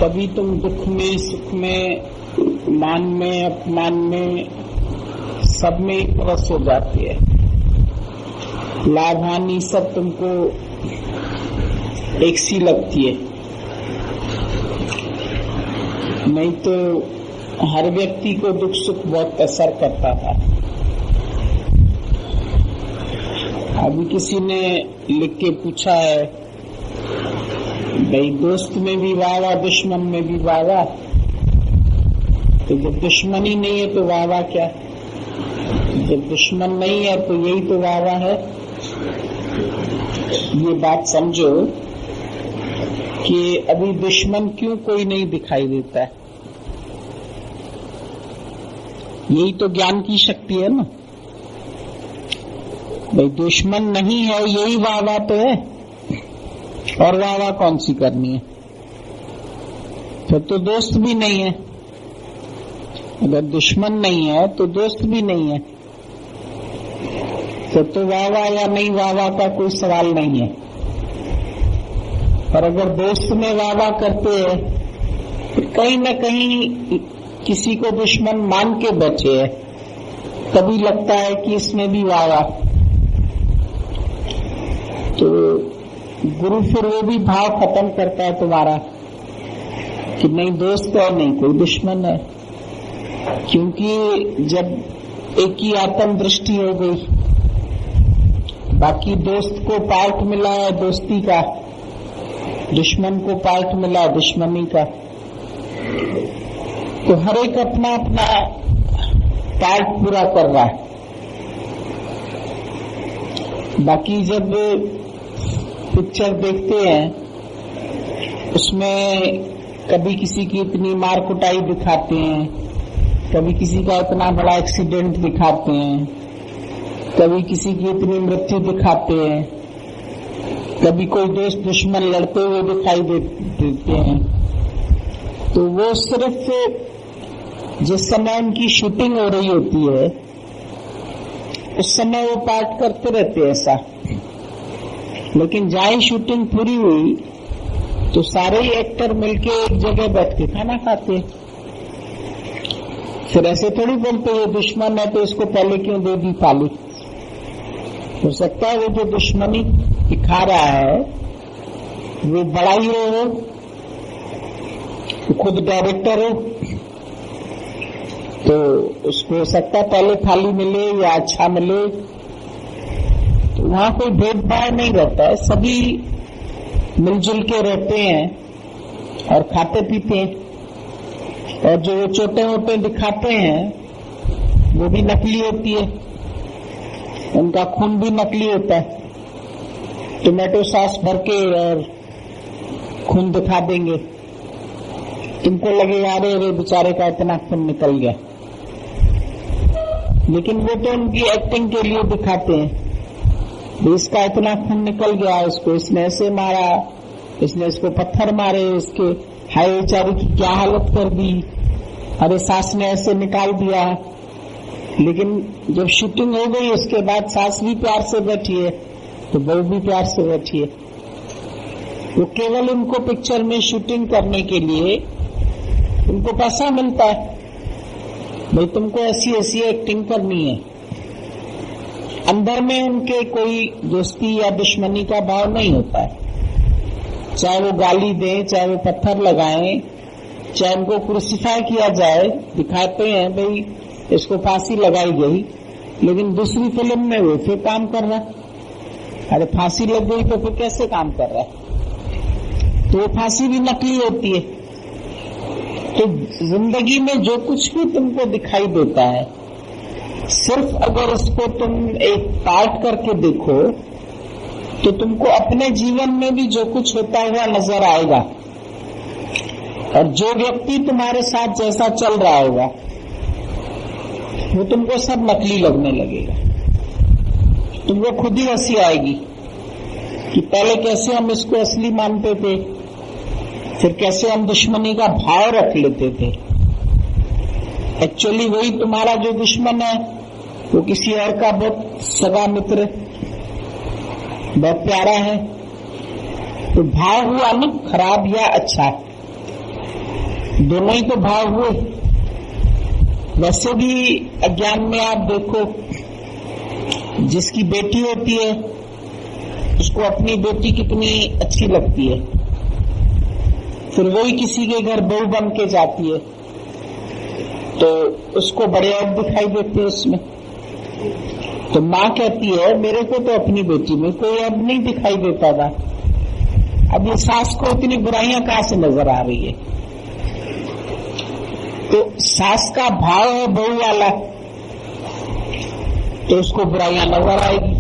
तभी तुम दुख में, सुख में, मान में, अपमान में, सब में एक रस हो जाती है। लाभ हानि सब तुमको एक सी लगती है। नहीं तो हर व्यक्ति को दुख सुख बहुत असर करता था। अभी किसी ने लिख के पूछा है, भाई दोस्त में भी वाह, दुश्मन में भी वाह, तो जब दुश्मन ही नहीं है तो वाह क्या? जब दुश्मन नहीं है तो यही तो वाह है। ये बात समझो कि अभी दुश्मन क्यों कोई नहीं दिखाई देता है। यही तो ज्ञान की शक्ति है ना। भाई दुश्मन नहीं है, यही वाह तो है, और वाह कौन सी करनी है? फिर तो दोस्त भी नहीं है। अगर दुश्मन नहीं है तो दोस्त भी नहीं है, फिर तो वाह या नहीं वाह का कोई सवाल नहीं है। पर अगर दोस्त में वाह करते हैं तो कहीं न कहीं किसी को दुश्मन मान के बचे है, तभी लगता है कि इसमें भी वाह। तो गुरु फिर वो भी भाव खत्म करता है तुम्हारा कि नहीं दोस्त है, नहीं कोई दुश्मन है। क्योंकि जब एक ही आत्म दृष्टि हो गई, बाकी दोस्त को पार्ट मिला है दोस्ती का, दुश्मन को पार्ट मिला है दुश्मनी का, तो हर एक अपना अपना पार्ट पूरा कर रहा है। बाकी जब पिक्चर देखते हैं उसमें कभी किसी की इतनी मार कुटाई दिखाते हैं, कभी किसी का इतना बड़ा एक्सीडेंट दिखाते हैं, कभी किसी की इतनी मृत्यु दिखाते हैं, कभी कोई दोस्त दुश्मन लड़ते हुए दिखाई देते हैं। तो वो सिर्फ जिस समय उनकी शूटिंग हो रही होती है उस समय वो पार्ट करते रहते हैं ऐसा। लेकिन जहाँ ही शूटिंग पूरी हुई तो सारे ही एक्टर मिलके एक जगह बैठ के खाना खाते हैं। फिर ऐसे थोड़ी बोलते ये दुश्मन है तो इसको पहले क्यों दे दी फाली। हो सकता है वो जो दुश्मनी दिखा रहा है वो बड़ा हीरो हो, खुद डायरेक्टर हो, तो उसको हो सकता है पहले थाली मिले या अच्छा मिले। तो वहां कोई भेदभाव नहीं रहता है, सभी मिलजुल के रहते हैं और खाते पीते हैं। और जो वो छोटे मोटे दिखाते हैं वो भी नकली होती है, उनका खून भी नकली होता है। टोमेटो सॉस भर के और खून दिखा देंगे, तुमको लगेगा अरे बेचारे का इतना खून निकल गया। लेकिन वो तो उनकी एक्टिंग के लिए दिखाते हैं, इसका इतना खून निकल गया, इसको इसने ऐसे मारा, इसने इसको पत्थर मारे, इसके हाय बेचारी की क्या हालत कर दी, अरे सास ने ऐसे निकाल दिया। लेकिन जब शूटिंग हो गई उसके बाद सास भी प्यार से बैठी है तो बहू भी प्यार से बैठी है। वो केवल उनको पिक्चर में शूटिंग करने के लिए उनको पैसा मिलता है, भाई तुमको ऐसी ऐसी एक्टिंग करनी है। अंदर में उनके कोई दोस्ती या दुश्मनी का भाव नहीं होता है। चाहे वो गाली दें, चाहे वो पत्थर लगाएं, चाहे उनको क्रूसिफाई किया जाए, दिखाते हैं भाई इसको फांसी लगाई गई, लेकिन दूसरी फिल्म में वो फिर काम कर रहा है। अरे फांसी लग गई तो फिर कैसे काम कर रहा है? तो वो फांसी भी नकली होती है। तो जिंदगी में जो कुछ भी तुमको दिखाई देता है, सिर्फ अगर उसको तुम एक पार्ट करके देखो तो तुमको अपने जीवन में भी जो कुछ होता हुआ नजर आएगा। और जो व्यक्ति तुम्हारे साथ जैसा चल रहा होगा वो तुमको सब नकली लगने लगेगा। तुमको खुद ही हंसी आएगी कि पहले कैसे हम इसको असली मानते थे, फिर कैसे हम दुश्मनी का भाव रख लेते थे। एक्चुअली वही तुम्हारा जो दुश्मन है वो किसी और का बहुत सगा मित्र, बहुत प्यारा है। तो भाव हुआ ना खराब या अच्छा, दोनों ही तो भाव हुए। वैसे भी अज्ञान में आप देखो, जिसकी बेटी होती है उसको अपनी बेटी कितनी अच्छी लगती है, फिर वही किसी के घर बहू बन के जाती है तो उसको बड़े ऐब दिखाई देते हैं उसमें। तो माँ कहती है मेरे को तो अपनी बेटी में कोई ऐब नहीं दिखाई देता था, अब ये सास को इतनी बुराइयां कहां से नजर आ रही है। तो सास का भाव है बहू वाला, तो उसको बुराइयां नजर आएगी।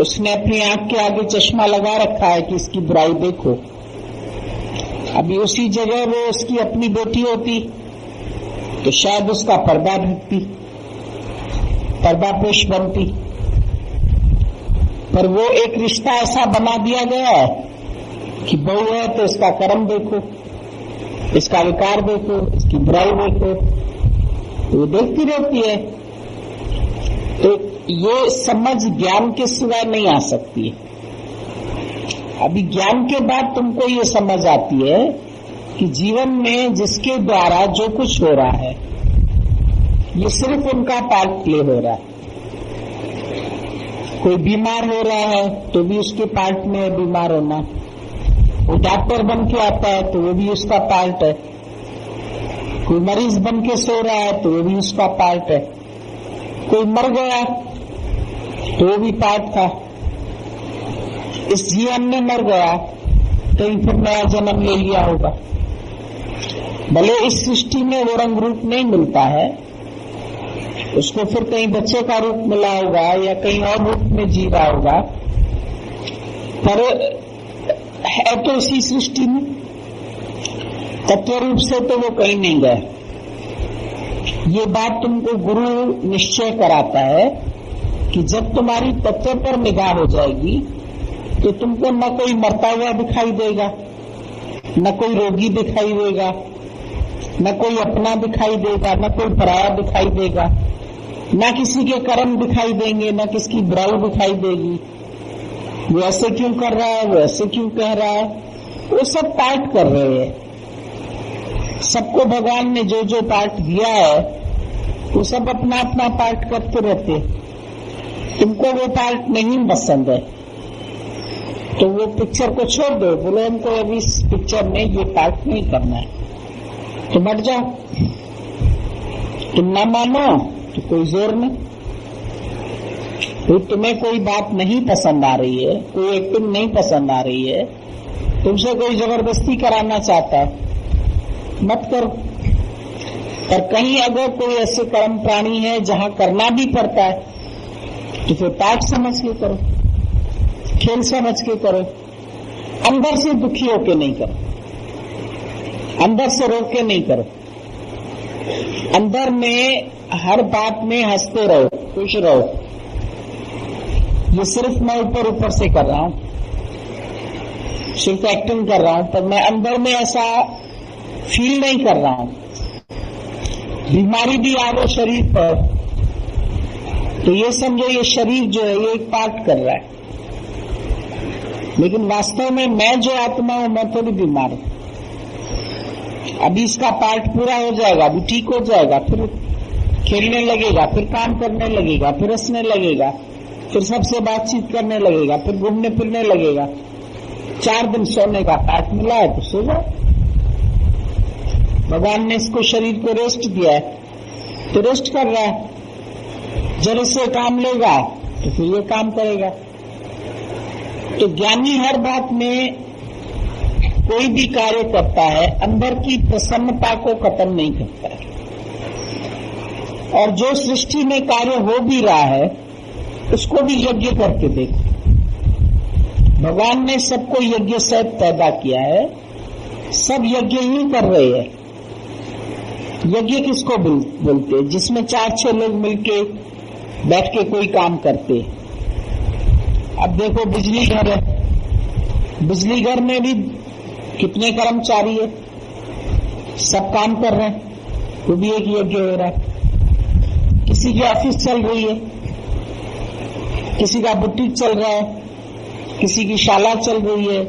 उसने अपनी आंख के आगे चश्मा लगा रखा है कि इसकी बुराई देखो। अभी उसी जगह वो उसकी अपनी बेटी होती तो शायद उसका पर्दा ढकती, पर्दापोश बनती। पर वो एक रिश्ता ऐसा बना दिया गया है कि बहू है तो इसका कर्म देखो, इसका विकार देखो, इसकी बुराई देखो, तो वो देखती रहती है। तो ये समझ ज्ञान के सिवाय नहीं आ सकती है। अभी ज्ञान के बाद तुमको ये समझ आती है कि जीवन में जिसके द्वारा जो कुछ हो रहा है ये सिर्फ उनका पार्ट प्ले हो रहा है। कोई बीमार हो रहा है तो भी उसके पार्ट में है बीमार होना, वो डॉक्टर बन के आता है तो वो भी उसका पार्ट है, कोई मरीज बन के सो रहा है तो वो भी उसका पार्ट है, कोई मर गया तो वो भी पार्ट था। इस जीवन में मर गया कहीं फिर नया जन्म ले लिया होगा। भले इस सृष्टि में वो रंग रूप नहीं मिलता है, उसको फिर कहीं बच्चे का रूप मिला होगा या कहीं और रूप में जी रहा होगा, पर है तो इसी सृष्टि में। तत्व रूप से तो वो कहीं नहीं गए। ये बात तुमको गुरु निश्चय कराता है कि जब तुम्हारी तत्व पर निगाह हो जाएगी तो तुमको न कोई मरता हुआ दिखाई देगा, न कोई रोगी दिखाई देगा, न कोई अपना दिखाई देगा, न कोई पराया दिखाई देगा, न किसी के कर्म दिखाई देंगे, न किसकी बुराई दिखाई देगी। वो ऐसे क्यों कर रहा है, वो ऐसे क्यों कह रहा है, वो सब पार्ट कर रहे हैं। सबको भगवान ने जो जो पार्ट दिया है वो सब अपना अपना पार्ट करते रहते। तुमको वो पार्ट नहीं पसंद है तो वो पिक्चर को छोड़ दो, बोलो हमको अभी इस पिक्चर में ये पार्ट नहीं करना है तो मट जाओ। तुम ना मानो तो कोई जोर नहीं। तो तुम्हें कोई बात नहीं पसंद आ रही है, कोई एक्टिंग नहीं पसंद आ रही है, तुमसे कोई जबरदस्ती कराना चाहता है, मत करो। पर कहीं अगर कोई ऐसे कर्म प्राणी है जहां करना भी पड़ता है तो फिर पाठ समझ के करो, खेल समझ के करो, अंदर से दुखी होके नहीं करो, अंदर से रोक के नहीं करो। अंदर में हर बात में हंसते रहो, खुश रहो। ये सिर्फ मैं ऊपर ऊपर से कर रहा हूं, सिर्फ एक्टिंग कर रहा हूं, पर मैं अंदर में ऐसा फील नहीं कर रहा हूं। बीमारी भी आ रही शरीर पर तो ये समझो ये शरीर जो है ये एक पार्ट कर रहा है, लेकिन वास्तव में मैं जो आत्मा हूं मैं थोड़ी बीमार हूं। अभी इसका पार्ट पूरा हो जाएगा, अभी ठीक हो जाएगा, फिर खेलने लगेगा, फिर काम करने लगेगा, फिर हंसने लगेगा, फिर सबसे बातचीत करने लगेगा, फिर घूमने फिरने लगेगा। 4 दिन सोने का पार्ट मिला है तो सो जाओ। भगवान ने इसको शरीर को रेस्ट दिया है तो रेस्ट कर रहा है। जब इससे काम लेगा तो फिर ये काम करेगा। तो ज्ञानी हर बात में कोई भी कार्य करता है अंदर की प्रसन्नता को खत्म नहीं करता है। और जो सृष्टि में कार्य हो भी रहा है उसको भी यज्ञ करके देखो। भगवान ने सबको यज्ञ से पैदा किया है, सब यज्ञ ही कर रहे हैं। यज्ञ किसको बोलते हैं? जिसमें 4-6 लोग मिलके बैठ के कोई काम करते। अब देखो बिजली घर है, बिजली घर में भी कितने कर्मचारी है, सब काम कर रहे हैं, वो भी एक यज्ञ हो रहा है। किसी की ऑफिस चल रही है, किसी का बुटीक चल रहा है, किसी की शाला चल रही है,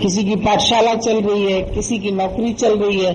किसी की पाठशाला चल रही है, किसी की नौकरी चल रही है,